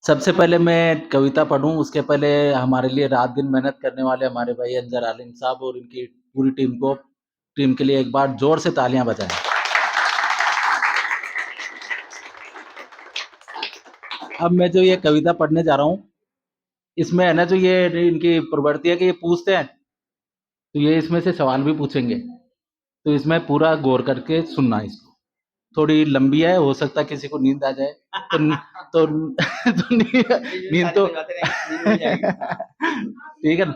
सबसे पहले मैं कविता पढ़ूँ, उसके पहले हमारे लिए रात-दिन मेहनत करने वाले हमारे भाई अनज़र आलिम साहब और इनकी पूरी टीम के लिए एक बार ज़ोर से तालियाँ बजाएँ। अब मैं जो ये कविता पढ़ने जा रहा हूँ, इसमें है ना जो ये इनकी प्रवृत्ति है कि ये पूछते हैं, तो ये इसमें से सवाल भी पूछेंगे। तो इसमें पूरा गौर करके सुनना इसको। थोड़ी लंबी है, हो सकता है किसी को नींद आ जाए, तो तो नींद तो ठीक है ना?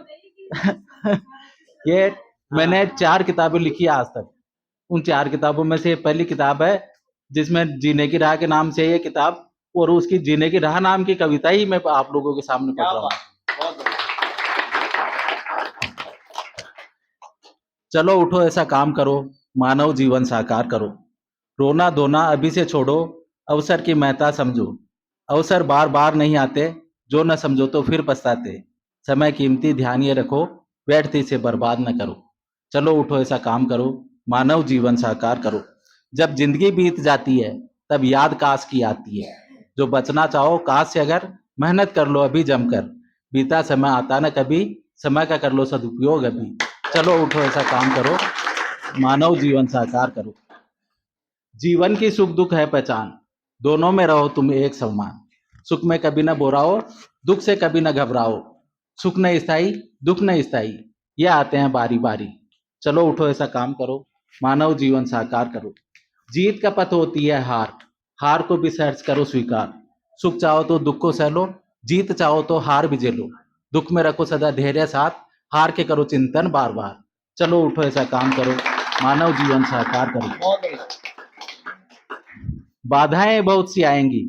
ये मैंने 4 किताबें लिखी है आज तक। उन 4 किताबों में से ये पहली किताब है, जिसमें जीने की राह के नाम से ये किताब और उसकी जीने की राह नाम की कविता ही मैं आप लोगों के सामने पढ़ रहा हूँ। चलो उठो ऐसा काम करो, मानव जीवन साकार करो। रोना धोना अभी से छोड़ो, अवसर की महत्ता समझो। अवसर बार बार नहीं आते, जो न समझो तो फिर पछताते। समय कीमती ध्यान ये रखो, व्यर्थ इसे बर्बाद न करो। चलो उठो ऐसा काम करो, मानव जीवन साकार करो। जब जिंदगी बीत जाती है, तब याद काश की आती है। जो बचना चाहो काश से अगर, मेहनत कर लो अभी जमकर। बीता समय आता न कभी, समय का कर लो सदुपयोग अभी। चलो उठो ऐसा काम करो, मानव जीवन साकार करो। जीवन की सुख दुख है पहचान, दोनों में रहो तुम एक समान। सुख में कभी न बोराओ, दुख से कभी न घबराओ। सुख नहीं स्थाई, दुख नहीं स्थाई, ये आते हैं बारी बारी। चलो उठो ऐसा काम करो, मानव जीवन साकार करो। जीत का पथ होती है हार, हार को भी सहर्ष करो स्वीकार। सुख चाहो तो दुख को सह लो, जीत चाहो तो हार भी झेलो। दुख में रखो सदा धैर्य साथ, हार के करो चिंतन बार बार। चलो उठो ऐसा काम करो, मानव जीवन साकार करो। बाधाएं बहुत सी आएंगी,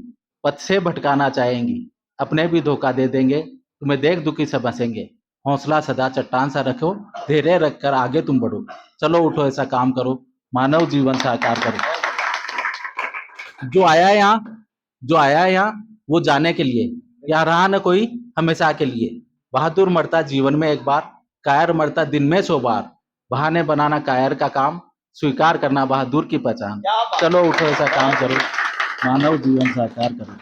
पथ से भटकाना चाहेंगी। अपने भी धोखा दे देंगे, तुम्हें देख दुखी सब हंसेंगे। हौसला सदा चट्टान सा रखो, धैर्य रखकर आगे तुम बढ़ो। चलो उठो ऐसा काम करो, मानव जीवन साकार करो। जो आया है यहाँ जो आया है यहाँ वो जाने के लिए, यहाँ रहा न कोई हमेशा के लिए। बहादुर मरता जीवन में एक बार, कायर मरता दिन में 100 बार। बहाने बनाना कायर का काम, स्वीकार करना बहादुर की पहचान। चलो उठो ऐसा काम करो, मानव जीवन साकार करो।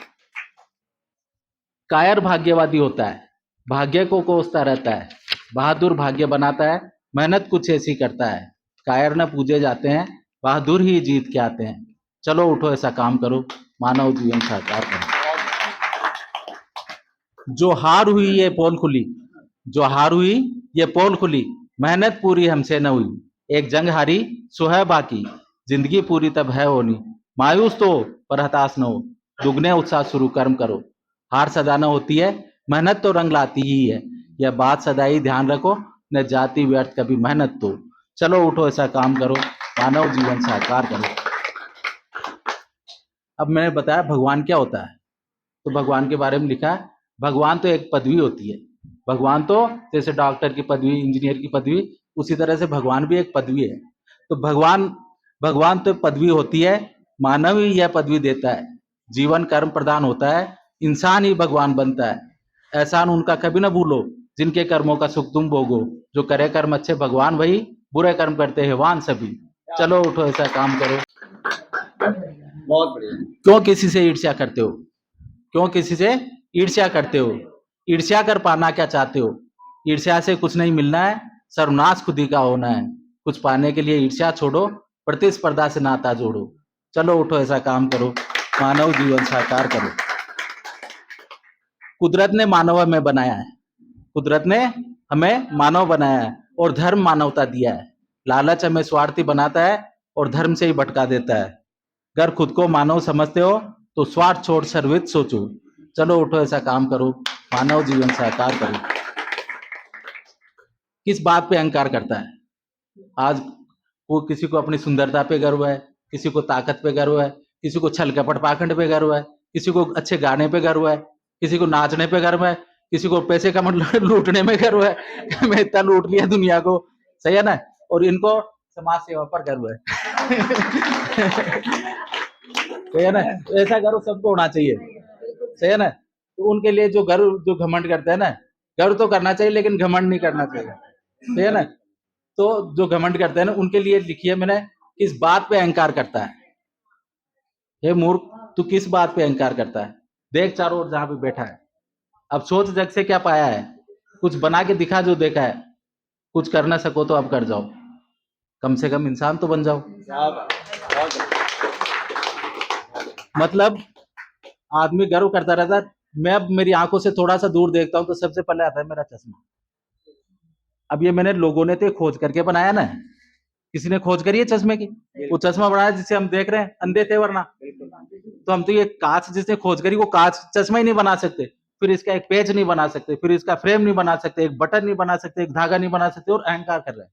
कायर भाग्यवादी होता है, भाग्य को कोसता रहता है। बहादुर भाग्य बनाता है, मेहनत कुछ ऐसी करता है। कायर न पूजे जाते हैं, बहादुर ही जीत के आते हैं। चलो उठो ऐसा काम करो, मानव जीवन साकार करो। जो हार हुई ये पोल खुली, जो हार हुई ये पोल खुली। मेहनत पूरी हमसे न हुई, एक जंग हारी सो है बाकी। जिंदगी पूरी तब है होनी, मायूस तो पर हताश न हो। दुगने उत्साह शुरू कर्म करो, हार सदा न होती है, मेहनत तो रंग लाती ही है। यह बात सदा ही ध्यान रखो, न जाती व्यर्थ कभी मेहनत तो। चलो उठो ऐसा काम करो, मानव जीवन साकार करो। अब मैंने बताया भगवान क्या होता है, तो भगवान के बारे में लिखा है, भगवान तो एक पदवी होती है। भगवान तो जैसे डॉक्टर की पदवी, इंजीनियर की पदवी, उसी तरह से भगवान भी एक पदवी है। तो भगवान भगवान तो एक पदवी होती है, मानव ही यह पदवी देता है। जीवन कर्म प्रदान होता है, इंसान ही भगवान बनता है। एहसान उनका कभी ना भूलो, जिनके कर्मों का सुख तुम भोगो। जो करे कर्म अच्छे भगवान वही, बुरे कर्म करते हैं वान सभी। चलो उठो ऐसा काम करो। बहुत बढ़िया। क्यों किसी से ईर्ष्या करते हो, क्यों किसी से ईर्ष्या करते हो? ईर्ष्या कर पाना क्या चाहते हो? ईर्ष्या से कुछ नहीं मिलना है, सर्वनाश खुद ही का होना है। कुछ पाने के लिए ईर्ष्या छोड़ो, प्रतिस्पर्धा से नाता जोड़ो। चलो उठो ऐसा काम करो, मानव जीवन साकार करो। कुदरत ने मानव हमें बनाया है, कुदरत ने हमें मानव बनाया है और धर्म मानवता दिया है। लालच हमें स्वार्थी बनाता है और धर्म से ही भटका देता है। अगर खुद को मानव समझते हो तो स्वार्थ छोड़ सर्वहित सोचो। चलो उठो ऐसा काम करो, मानव जीवन साकार करो। किस बात पे अहंकार करता है? आज वो किसी को अपनी सुंदरता पे गर्व है, किसी को ताकत पे गर्व है, किसी को छल कपट पाखंड पे गर्व है, किसी को अच्छे गाने पे गर्व है, किसी को नाचने पे गर्व है, किसी को पैसे का मतलब लूटने में गर्व है कि मैं इतना लूट लिया दुनिया को। सही है ना? और इनको समाज सेवा पर गर्व है। सही है ना? तो ऐसा गर्व सबको होना चाहिए। सही है ना? तो उनके लिए जो गर्व, जो घमंड करते हैं ना, गर्व तो करना चाहिए लेकिन घमंड नहीं करना चाहिए। सही है ना? तो जो घमंड करते हैं ना, उनके लिए लिखी है मैंने, किस बात पे अहंकार करता है? हे मूर्ख, तू किस बात पे अहंकार करता है? देख चारों ओर जहां भी बैठा है, अब सोच जग से क्या पाया है, कुछ बना के दिखा जो देखा है, कुछ कर ना सको तो अब कर जाओ, कम से कम इंसान तो बन जाओ। मतलब आदमी गर्व करता रहता है। मैं अब मेरी आंखों से थोड़ा सा दूर देखता हूं तो सबसे पहले आता है मेरा चश्मा। अब ये मैंने लोगों ने तो खोज करके बनाया ना, किसी ने खोज करी है चश्मे की? वो चश्मा बनाया जिसे हम देख रहे हैं, अंधे थे वरना। तो हम तो ये कांच जिसने खोज करी वो कांच चश्मा ही नहीं बना सकते, फिर इसका एक पेज नहीं बना सकते, फिर इसका फ्रेम नहीं बना सकते, एक बटन नहीं बना सकते, एक धागा नहीं बना सकते, और अहंकार कर रहे हैं।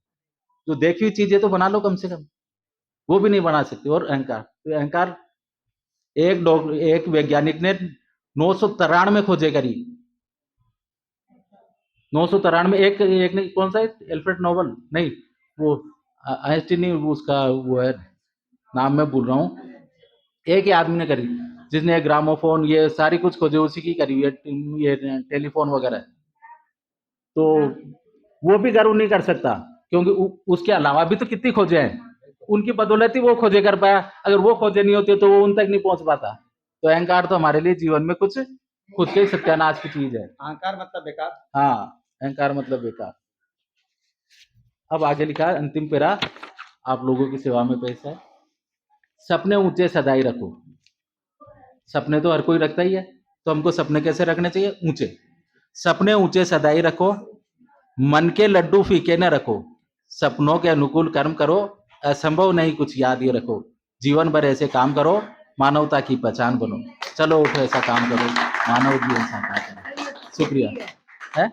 जो देखी हुई चीजें तो बना लो कम से कम, वो भी नहीं बना सकते, और अहंकार। तो अहंकार, एक वैज्ञानिक ने 993 खोजे करी, 993। एक ने कौन सा है, एल्फ्रेड नोबल नहीं, वो आइंस्टीन नहीं, उसका वो है, नाम मैं भूल रहा हूँ। एक ही आदमी ने करी जिसने ग्रामोफोन ये सारी कुछ खोजे, उसी की करी ये टेलीफोन वगैरह। तो वो भी गर्व नहीं कर सकता, क्योंकि उसके अलावा भी तो कितनी खोजे हैं, उनकी बदौलत ही वो खोजे कर पाया। अगर वो खोजे नहीं होते तो वो उन तक नहीं पहुंच पाता। तो अहंकार तो हमारे लिए जीवन में कुछ खुद के सत्यानाश की चीज है। अहंकार मतलब बेकार। हाँ, अहंकार मतलब बेकार। अब आगे लिखा है अंतिम पेरा, आप लोगों की सेवा में पेश है। सपने ऊंचे सदाई रखो। सपने तो हर कोई रखता ही है, तो हमको सपने कैसे रखने चाहिए? ऊंचे। सपने ऊंचे सदाई रखो, मन के लड्डू फीके न रखो, सपनों के अनुकूल कर्म करो, असंभव नहीं कुछ याद ये रखो, जीवन भर ऐसे काम करो, मानवता की पहचान बनो। चलो उठो ऐसा काम करो, मानव जीवन साकार करो। शुक्रिया है।